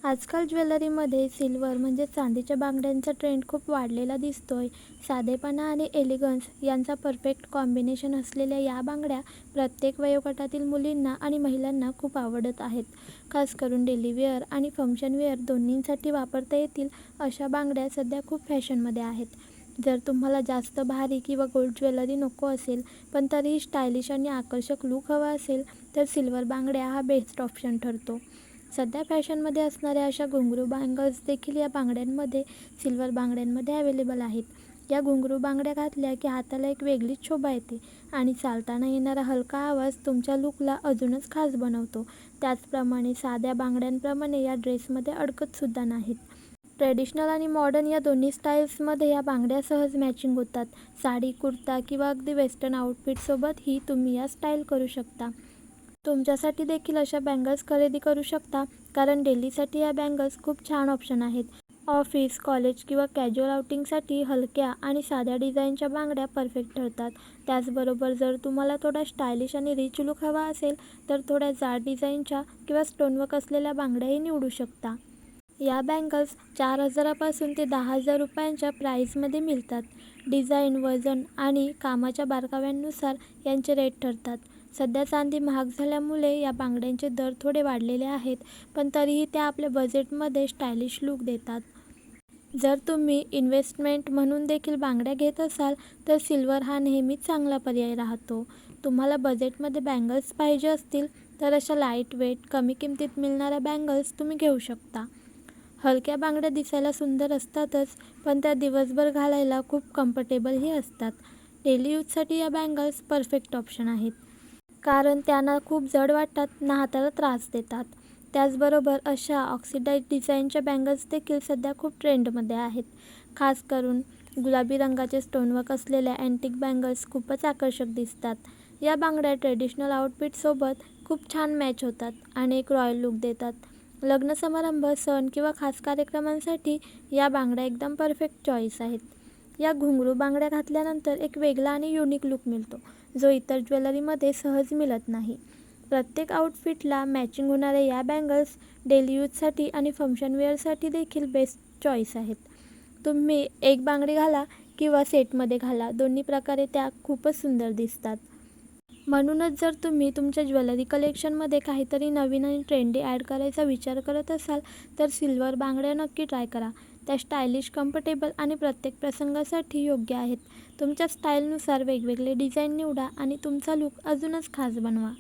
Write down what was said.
आजकाल ज्वेलरीमध्ये सिल्वर म्हणजे चांदीच्या बांगड्यांचा ट्रेंड खूप वाढलेला दिसतोय. साधेपणा आणि एलिगन्स यांचा परफेक्ट कॉम्बिनेशन असलेल्या या बांगड्या प्रत्येक वयोगटातील मुलींना आणि महिलांना खूप आवडत आहेत. खास करून डेली वेअर आणि फंक्शन वेअर दोन्हींसाठी वापरता येतील अशा बांगड्या सध्या खूप फॅशनमध्ये आहेत. जर तुम्हाला जास्त भारी किंवा गोल्ड ज्वेलरी नको असेल, पण तरीही स्टायलिश आणि आकर्षक लूक हवा असेल, तर सिल्वर बांगड्या हा बेस्ट ऑप्शन ठरतो. सध्या फॅशनमध्ये असणाऱ्या अशा घुंगरू बँगल्स देखील या बांगड्यांमध्ये सिल्वर बांगड्यांमध्ये अवेलेबल आहेत. या घुंगरू बांगड्या घातल्या की हाताला एक वेगळीच शोभा येते आणि चालताना येणारा हलका आवाज तुमच्या लूकला अजूनच खास बनवतो. त्याचप्रमाणे साध्या बांगड्यांप्रमाणे या ड्रेसमध्ये अडकतसुद्धा नाहीत. ट्रेडिशनल आणि मॉडर्न या दोन्ही स्टाईल्समध्ये या बांगड्या सहज मॅचिंग होतात. साडी, कुर्ता किंवा अगदी वेस्टर्न आउटफिटसोबतही तुम्ही या स्टाईल करू शकता. तुमच्यासाठी देखील अशा बँगल्स खरेदी करू शकता, कारण डेलीसाठी या बँगल्स खूप छान ऑप्शन आहेत. ऑफिस, कॉलेज किंवा कॅज्युअल आउटिंगसाठी हलक्या आणि साध्या डिझाईनच्या बांगड्या परफेक्ट ठरतात. त्याचबरोबर जर तुम्हाला थोडा स्टायलिश आणि रिच लूक हवा असेल, तर थोड्या जाड डिझाईनच्या किंवा स्टोनवर्क असलेल्या बांगड्याही निवडू शकता. या बँगल्स 4,000पासून ते 10,000 रुपयांच्या प्राईजमध्ये मिळतात. डिझाईन, वजन आणि कामाच्या बारकाव्यांनुसार यांचे रेट ठरतात. सध्या चांदी महाग झाल्यामुळे या बांगड्यांचे दर थोडे वाढलेले आहेत, पण तरीही त्या आपल्या बजेटमध्ये स्टायलिश लूक देतात. जर तुम्ही इन्व्हेस्टमेंट म्हणून देखील बांगड्या घेत असाल, तर सिल्वर हा नेहमीच चांगला पर्याय राहतो. तुम्हाला बजेटमध्ये बँगल्स पाहिजे असतील, तर अशा लाईट वेट, कमी किमतीत मिळणाऱ्या बँगल्स तुम्ही घेऊ शकता. हलक्या बांगड्या दिसायला सुंदर असतातच, पण त्या दिवसभर घालायला खूप कम्फर्टेबलही असतात. डेली यूजसाठी या बँगल्स परफेक्ट ऑप्शन आहेत, कारण त्या ना खूप जड वाटतात ना हाताला त्रास देतात. त्याचबरोबर अशा ऑक्सिडाइज डिझाईनच्या बँगल्स देखील सध्या खूप ट्रेंडमध्ये आहेत. खास करून गुलाबी रंगाचे स्टोनवर्क असलेल्या अँटिक बँगल्स खूपच आकर्षक दिसतात. या बांगड्या ट्रेडिशनल आउटफिटसोबत खूप छान मॅच होतात आणि एक रॉयल लूक देतात. लग्न समारंभ, सण किंवा खास कार्यक्रमांसाठी या बांगड्या एकदम परफेक्ट चॉईस आहेत. या घुंगरू बांगड्या घातल्यानंतर एक वेगळा आणि युनिक लूक मिळतो, जो इतर ज्वेलरीमध्ये सहज मिळत नाही. प्रत्येक आउटफिटला मॅचिंग होणाऱ्या या बँगल्स डेली यूजसाठी आणि फंक्शन वेअरसाठी देखील बेस्ट चॉईस आहेत. तुम्ही एक बांगडी घाला किंवा सेटमध्ये घाला, दोन्ही प्रकारे त्या खूपच सुंदर दिसतात. म्हणूनच जर तुम्ही तुमच्या ज्वेलरी कलेक्शनमध्ये काहीतरी नवीन आणि ट्रेंडी ॲड करायचा विचार करत असाल, तर सिल्वर बांगड्या नक्की ट्राय करा. त्या स्टायलिश, कम्फर्टेबल आणि प्रत्येक प्रसंगासाठी योग्य आहेत. तुमच्या स्टाईलनुसार वेगवेगळे डिझाईन निवडा आणि तुमचा लूक अजूनच खास बनवा.